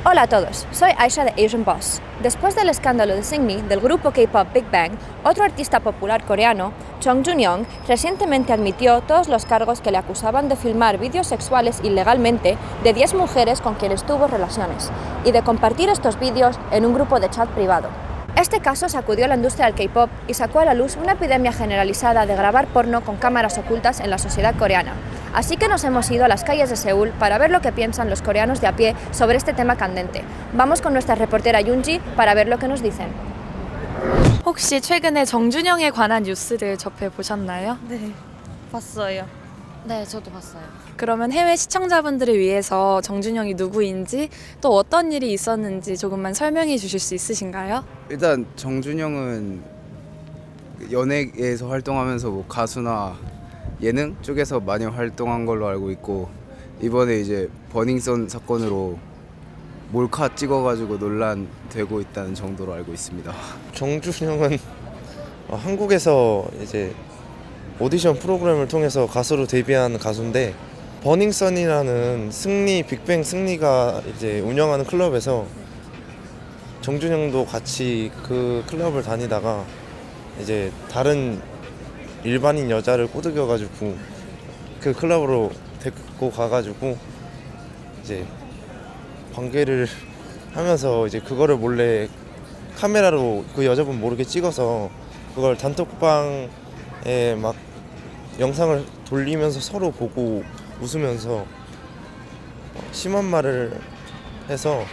Hola a todos, soy Aisha de Asian Boss. Después del escándalo de Singmi del grupo K-pop Big Bang, otro artista popular coreano, Chung Jun-young, recientemente admitió todos los cargos que le acusaban de filmar vídeos sexuales ilegalmente de 10 mujeres con quienes tuvo relaciones y de compartir estos vídeos en un grupo de chat privado. Este caso sacudió a la industria del K-pop y sacó a la luz una epidemia generalizada de grabar porno con cámaras ocultas en la sociedad coreana. Así que nos hemos ido a las calles de Seúl para ver lo que piensan los coreanos de a pie sobre este tema candente. Vamos con nuestra reportera Yoonji para ver lo que nos dicen. 혹시 최근에 정준영에 관한 뉴스를 접해보셨나요? 네, 봤어요. 네, 저도 봤어요. 그러면 해외 시청자분들을 위해서 정준영이 누구인지 또 어떤 일이 있었는지 조금만 설명해 주실 수 있으신가요? 일단 정준영은 연예계에서 활동하면서 뭐 가수나 예능 쪽에서 많이 활동한 걸로 알고 있고, 이번에 이제 버닝썬 사건으로 몰카 찍어가지고 논란되고 있다는 정도로 알고 있습니다. 정준영은 한국에서 이제 오디션 프로그램을 통해서 가수로 데뷔한 가수인데, 버닝썬이라는 빅뱅 승리가 이제 운영하는 클럽에서 정준영도 같이 그 클럽을 다니다가 이제 다른 일반인 여자를 꼬드겨가지고 그 클럽으로 데리고 가가지고 이제 관계를 하면서 이제 그거를 몰래 카메라로 그 여자분 모르게 찍어서 그걸 단톡방에 막 영상을 돌리면서 서로 보고 웃으면서 심한 말을 해서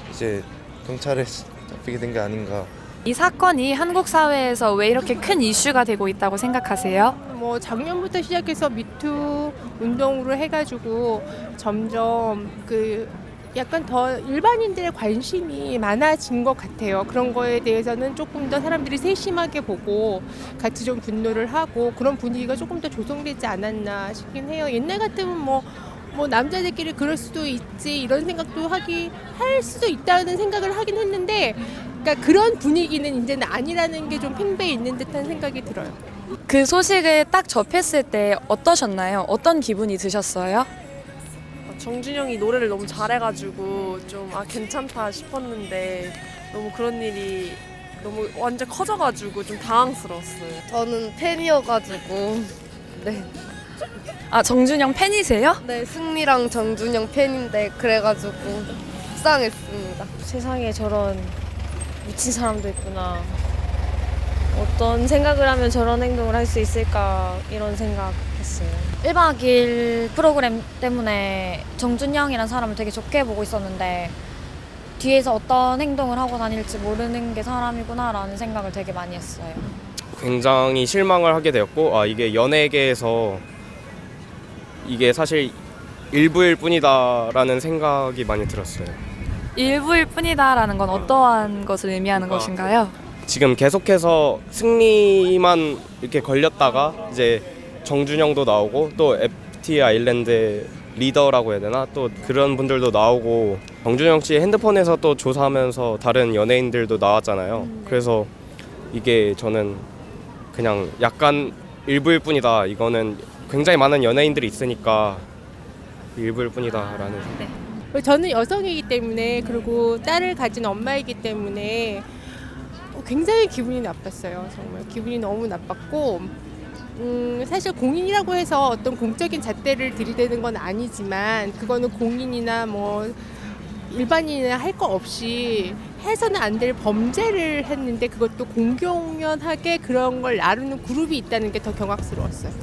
이제 경찰에 잡히게 된 게 아닌가. 이 사건이 한국 사회에서 왜 이렇게 큰 이슈가 되고 있다고 생각하세요? 뭐 작년부터 시작해서 미투 운동으로 해가지고 점점 그 약간 더 일반인들의 관심이 많아진 것 같아요. 그런 거에 대해서는 조금 더 사람들이 세심하게 보고 같이 좀 분노를 하고 그런 분위기가 조금 더 조성되지 않았나 싶긴 해요. 옛날 같으면 뭐 남자들끼리 그럴 수도 있지 이런 생각도 할 수도 있다는 생각을 하긴 했는데, 그러니까 그런 분위기는 이제는 아니라는 게 좀 팽배해 있는 듯한 생각이 들어요. 그 소식을 딱 접했을 때 어떠셨나요? 어떤 기분이 드셨어요? 정준영이 노래를 너무 잘해가지고 좀 괜찮다 싶었는데 너무 그런 일이 너무 완전 커져가지고 좀 당황스러웠어요. 저는 팬이어가지고 네. 정준영 팬이세요? 네, 승리랑 정준영 팬인데 그래가지고 속상했습니다. 세상에 저런 미친 사람도 있구나. 어떤 생각을 하면 저런 행동을 할 수 있을까 이런 생각했어요. 1박 2일 프로그램 때문에 정준영이라는 사람을 되게 좋게 보고 있었는데 뒤에서 어떤 행동을 하고 다닐지 모르는 게 사람이구나라는 생각을 되게 많이 했어요. 굉장히 실망을 하게 되었고, 이게 연예계에서 이게 사실 일부일 뿐이다라는 생각이 많이 들었어요. 일부일 뿐이다라는 건 어떠한 것을 의미하는 것인가요? 지금 계속해서 승리만 이렇게 걸렸다가 이제 정준영도 나오고 또 FT 아일랜드 리더라고 해야 되나, 또 그런 분들도 나오고, 정준영 씨 핸드폰에서 또 조사하면서 다른 연예인들도 나왔잖아요. 그래서 이게 저는 그냥 약간 일부일 뿐이다, 이거는 굉장히 많은 연예인들이 있으니까 일부일 뿐이다라는 생각. 저는 여성이기 때문에, 그리고 딸을 가진 엄마이기 때문에 굉장히 기분이 나빴어요. 정말 기분이 너무 나빴고, 사실 공인이라고 해서 어떤 공적인 잣대를 들이대는 건 아니지만, 그거는 공인이나 뭐 일반인이나 할 거 없이 해서는 안 될 범죄를 했는데, 그것도 공공연하게 그런 걸 나누는 그룹이 있다는 게 더 경악스러웠어요.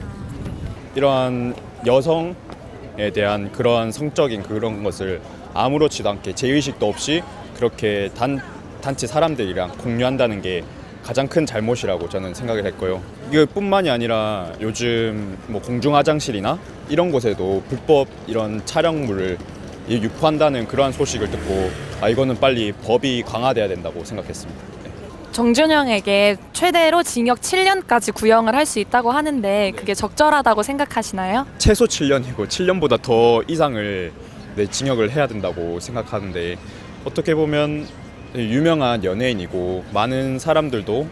이러한 여성에 대한 그러한 성적인 그런 것을 아무렇지도 않게 제의식도 없이 그렇게 단체 사람들이랑 공유한다는 게 가장 큰 잘못이라고 저는 생각을 했고요. 이것뿐만이 아니라 요즘 뭐 공중화장실이나 이런 곳에도 불법 이런 촬영물을 유포한다는 그러한 소식을 듣고 이거는 빨리 법이 강화돼야 된다고 생각했습니다. 정준영에게 최대로 징역 7년까지 구형을 할 수 있다고 하는데 그게 적절하다고 생각하시나요? 최소 7년이고 7년보다 더 이상을 징역을 해야 된다고 생각하는데, 어떻게 보면 유명한 연예인이고 많은 사람들도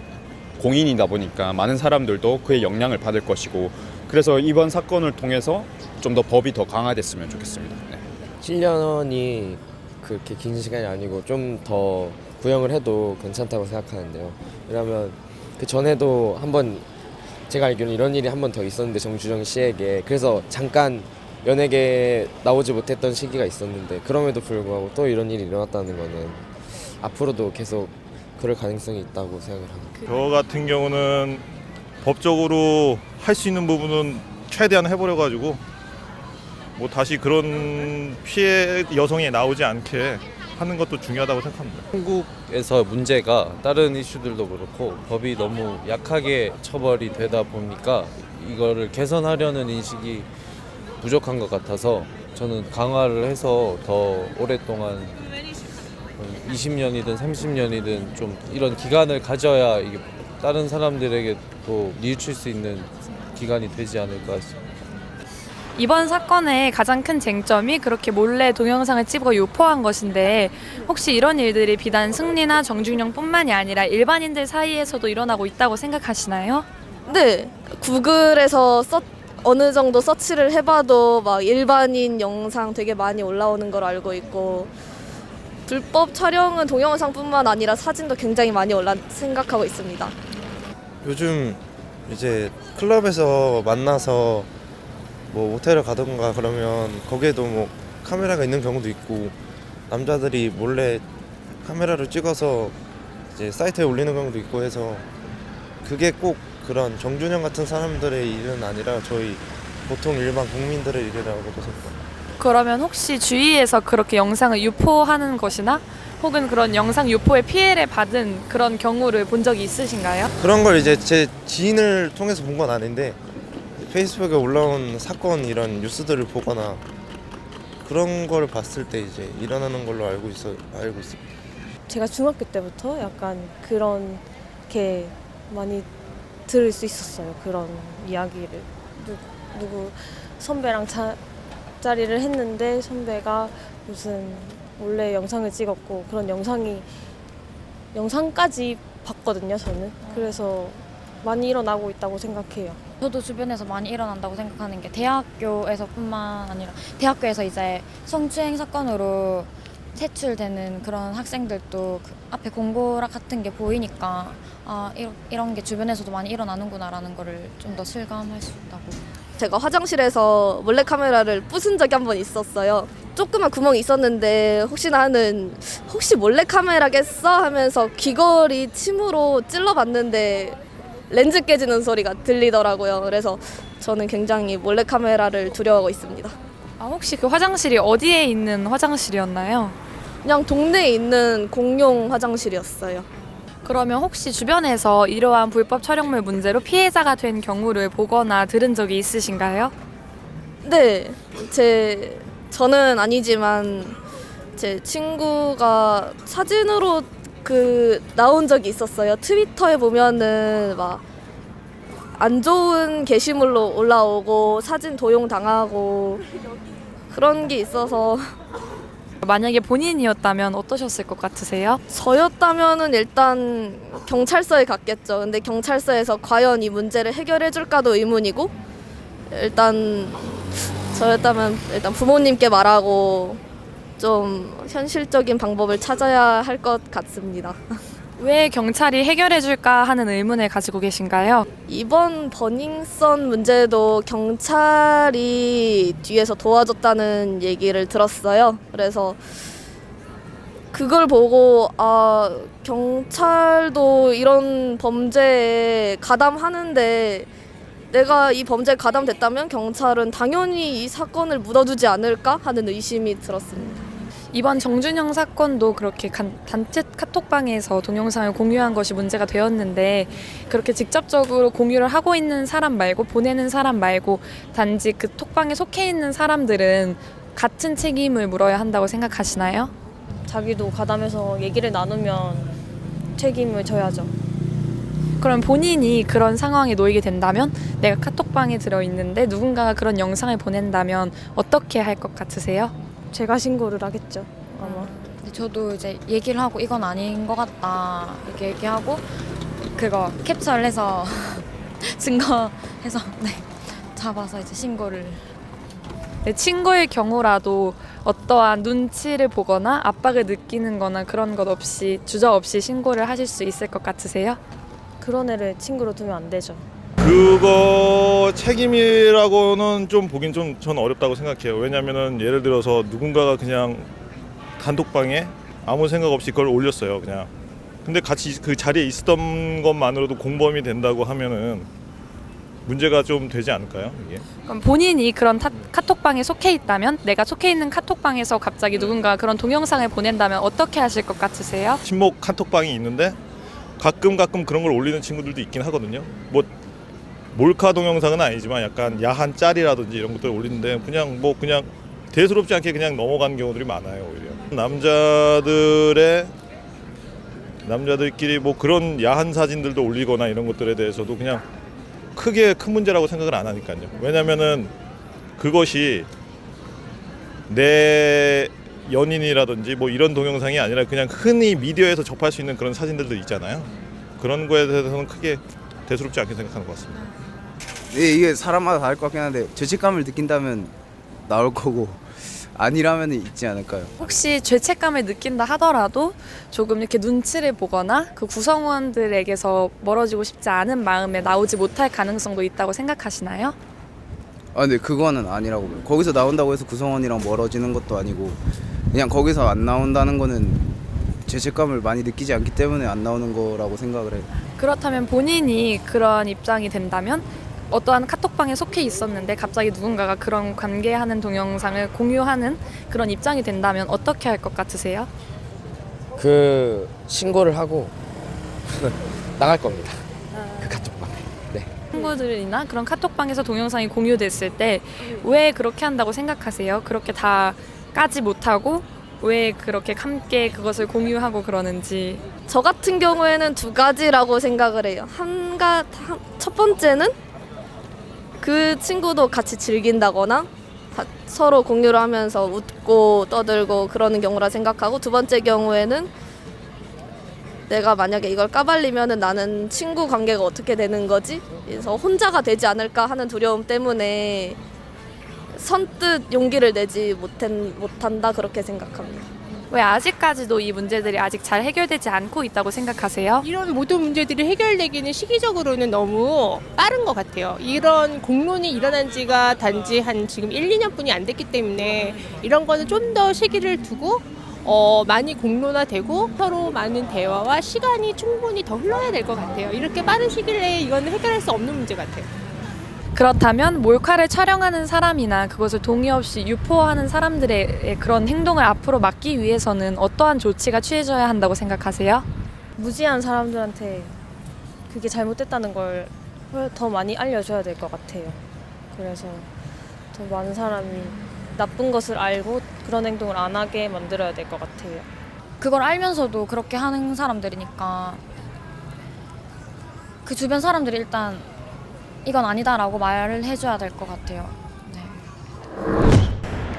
공인이다 보니까 많은 사람들도 그의 영향을 받을 것이고, 그래서 이번 사건을 통해서 좀 더 법이 더 강화됐으면 좋겠습니다. 7년이 그렇게 긴 시간이 아니고 좀 더 구형을 해도 괜찮다고 생각하는데요. 왜냐하면 그 전에도 한번 제가 알기로는 이런 일이 한 번 더 있었는데 정준영 씨에게 그래서 잠깐 연예계에 나오지 못했던 시기가 있었는데 그럼에도 불구하고 또 이런 일이 일어났다는 거는 앞으로도 계속 그럴 가능성이 있다고 생각을 합니다. 저 같은 경우는 법적으로 할 수 있는 부분은 최대한 해버려가지고 뭐 다시 그런 피해 여성이 나오지 않게 하는 것도 중요하다고 생각합니다. 한국에서 문제가 다른 이슈들도 그렇고 법이 너무 약하게 처벌이 되다 보니까 이거를 개선하려는 인식이 부족한 것 같아서 저는 강화를 해서 더 오랫동안 20년이든 30년이든 좀 이런 기간을 가져야 이게 다른 사람들에게 또 뉘우칠 수 있는 기간이 되지 않을까 싶습니다. 이번 사건의 가장 큰 쟁점이 그렇게 몰래 동영상을 찍어 유포한 것인데 혹시 이런 일들이 비단 승리나 정준영뿐만이 아니라 일반인들 사이에서도 일어나고 있다고 생각하시나요? 네, 구글에서 어느 정도 서치를 해봐도 막 일반인 영상 되게 많이 올라오는 걸 알고 있고 불법 촬영은 동영상뿐만 아니라 사진도 굉장히 많이 생각하고 있습니다. 요즘 이제 클럽에서 만나서 뭐 모텔을 가던가 그러면 거기에도 뭐 카메라가 있는 경우도 있고 남자들이 몰래 카메라를 찍어서 이제 사이트에 올리는 경우도 있고 해서 그게 꼭 그런 정준영 같은 사람들의 일은 아니라 저희 보통 일반 국민들의 일이라고 생각합니다. 그러면 혹시 주위에서 그렇게 영상을 유포하는 것이나 혹은 그런 영상 유포의 피해를 받은 그런 경우를 본 적이 있으신가요? 그런 걸 이제 제 지인을 통해서 본 건 아닌데 페이스북에 올라온 사건 이런 뉴스들을 보거나 그런 걸 봤을 때 이제 일어나는 걸로 알고 있습니다. 제가 중학교 때부터 약간 그런 게 많이 들을 수 있었어요. 그런 이야기를 누구 선배랑 자리를 했는데 선배가 무슨 몰래 영상을 찍었고 그런 영상까지 봤거든요. 저는 그래서 많이 일어나고 있다고 생각해요. 저도 주변에서 많이 일어난다고 생각하는 게 대학교에서뿐만 아니라 대학교에서 이제 성추행 사건으로 퇴출되는 그런 학생들도 그 앞에 공고 같은 게 보이니까 이런 게 주변에서도 많이 일어나는구나라는 거를 좀 더 실감할 수 있다고. 제가 화장실에서 몰래카메라를 부순 적이 한 번 있었어요. 조그만 구멍이 있었는데 혹시 몰래카메라겠어 하면서 귀걸이 침으로 찔러봤는데 렌즈 깨지는 소리가 들리더라고요. 그래서 저는 굉장히 몰래카메라를 두려워하고 있습니다. 혹시 그 화장실이 어디에 있는 화장실이었나요? 그냥 동네에 있는 공용 화장실이었어요. 그러면 혹시 주변에서 이러한 불법 촬영물 문제로 피해자가 된 경우를 보거나 들은 적이 있으신가요? 네, 저는 아니지만 제 친구가 사진으로 나온 적이 있었어요. 트위터에 보면은 막 안 좋은 게시물로 올라오고 사진 도용 당하고 그런 게 있어서 만약에 본인이었다면 어떠셨을 것 같으세요? 저였다면은 일단 경찰서에 갔겠죠. 근데 경찰서에서 과연 이 문제를 해결해 줄까도 의문이고 일단 저였다면 일단 부모님께 말하고 좀 현실적인 방법을 찾아야 할 것 같습니다. 왜 경찰이 해결해 줄까 하는 의문을 가지고 계신가요? 이번 버닝썬 문제도 경찰이 뒤에서 도와줬다는 얘기를 들었어요. 그래서 그걸 보고 경찰도 이런 범죄에 가담하는데 내가 이 범죄에 가담됐다면 경찰은 당연히 이 사건을 묻어두지 않을까 하는 의심이 들었습니다. 이번 정준영 사건도 그렇게 단체 카톡방에서 동영상을 공유한 것이 문제가 되었는데 그렇게 직접적으로 공유를 하고 있는 사람 말고 보내는 사람 말고 단지 그 톡방에 속해 있는 사람들은 같은 책임을 물어야 한다고 생각하시나요? 자기도 가담해서 얘기를 나누면 책임을 져야죠. 그럼 본인이 그런 상황에 놓이게 된다면 내가 카톡방에 들어있는데 누군가가 그런 영상을 보낸다면 어떻게 할 것 같으세요? 제가 신고를 하겠죠, 아마. 저도 이제 얘기를 하고 이건 아닌 것 같다 이렇게 얘기하고 그거 캡처를 해서 증거해서 잡아서 이제 신고를 네, 친구의 경우라도 어떠한 눈치를 보거나 압박을 느끼는 거나 그런 것 없이 주저없이 신고를 하실 수 있을 것 같으세요? 그런 애를 친구로 두면 안 되죠. 그거 책임이라고는 좀 보긴 좀 전 어렵다고 생각해요. 왜냐면은 예를 들어서 누군가가 그냥 단톡방에 아무 생각 없이 그걸 올렸어요. 그냥. 근데 같이 그 자리에 있었던 것만으로도 공범이 된다고 하면은 문제가 좀 되지 않을까요? 이게? 그럼 본인이 그런 카톡방에 속해 있다면, 내가 속해 있는 카톡방에서 갑자기 누군가 그런 동영상을 보낸다면 어떻게 하실 것 같으세요? 친목 카톡방이 있는데 가끔 그런 걸 올리는 친구들도 있긴 하거든요. 뭐 몰카 동영상은 아니지만 약간 야한 짤이라든지 이런 것들을 올리는데 그냥 대수롭지 않게 그냥 넘어가는 경우들이 많아요. 오히려 남자들끼리 뭐 그런 야한 사진들도 올리거나 이런 것들에 대해서도 그냥 크게 큰 문제라고 생각을 안 하니까요. 왜냐면은 그것이 내 연인이라든지 뭐 이런 동영상이 아니라 그냥 흔히 미디어에서 접할 수 있는 그런 사진들도 있잖아요. 그런 거에 대해서는 크게 대수롭지 않게 생각하는 것 같습니다. 네, 이게 사람마다 다를 것 같긴 한데 죄책감을 느낀다면 나올 거고 아니라면 있지 않을까요? 혹시 죄책감을 느낀다 하더라도 조금 이렇게 눈치를 보거나 그 구성원들에게서 멀어지고 싶지 않은 마음에 나오지 못할 가능성도 있다고 생각하시나요? 아, 근데 그거는 아니라고 봐요. 거기서 나온다고 해서 구성원이랑 멀어지는 것도 아니고 그냥 거기서 안 나온다는 거는 죄책감을 많이 느끼지 않기 때문에 안 나오는 거라고 생각을 해요. 그렇다면 본인이 그런 입장이 된다면 어떠한 카톡방에 속해 있었는데 갑자기 누군가가 그런 관계하는 동영상을 공유하는 그런 입장이 된다면 어떻게 할 것 같으세요? 그 신고를 하고 나갈 겁니다. 그 카톡방에. 네. 친구들이나 그런 카톡방에서 동영상이 공유됐을 때 왜 그렇게 한다고 생각하세요? 그렇게 다 까지 못하고 왜 그렇게 함께 그것을 공유하고 그러는지. 저 같은 경우에는 두 가지라고 생각을 해요. 첫 번째는 그 친구도 같이 즐긴다거나 서로 공유를 하면서 웃고 떠들고 그러는 경우라 생각하고, 두 번째 경우에는 내가 만약에 이걸 까발리면은 나는 친구 관계가 어떻게 되는 거지? 그래서 혼자가 되지 않을까 하는 두려움 때문에 선뜻 용기를 내지 못한다 그렇게 생각합니다. 왜 아직까지도 이 문제들이 아직 잘 해결되지 않고 있다고 생각하세요? 이런 모든 문제들이 해결되기는 시기적으로는 너무 빠른 것 같아요. 이런 공론이 일어난 지가 단지 한 지금 1, 2년뿐이 안 됐기 때문에 이런 거는 좀 더 시기를 두고 많이 공론화되고 서로 많은 대화와 시간이 충분히 더 흘러야 될 것 같아요. 이렇게 빠른 시기 내에 이거는 해결할 수 없는 문제 같아요. 그렇다면 몰카를 촬영하는 사람이나 그것을 동의 없이 유포하는 사람들의 그런 행동을 앞으로 막기 위해서는 어떠한 조치가 취해져야 한다고 생각하세요? 무지한 사람들한테 그게 잘못됐다는 걸 더 많이 알려줘야 될 것 같아요. 그래서 더 많은 사람이 나쁜 것을 알고 그런 행동을 안 하게 만들어야 될 것 같아요. 그걸 알면서도 그렇게 하는 사람들이니까 그 주변 사람들이 일단 이건 아니다라고 말을 해줘야 될 것 같아요.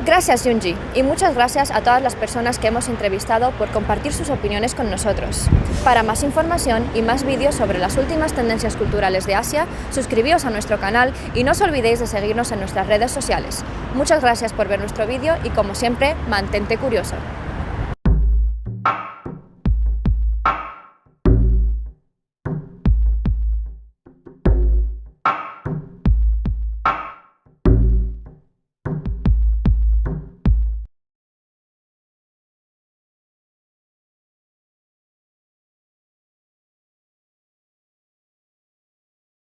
Gracias, Yunji, y muchas gracias a todas las personas que hemos entrevistado por compartir sus opiniones con nosotros. Para más información y más vídeos sobre las últimas tendencias culturales de Asia, suscribíos a nuestro canal y no os olvidéis de seguirnos en nuestras redes sociales. Muchas gracias por ver nuestro vídeo y, como siempre, mantente curioso.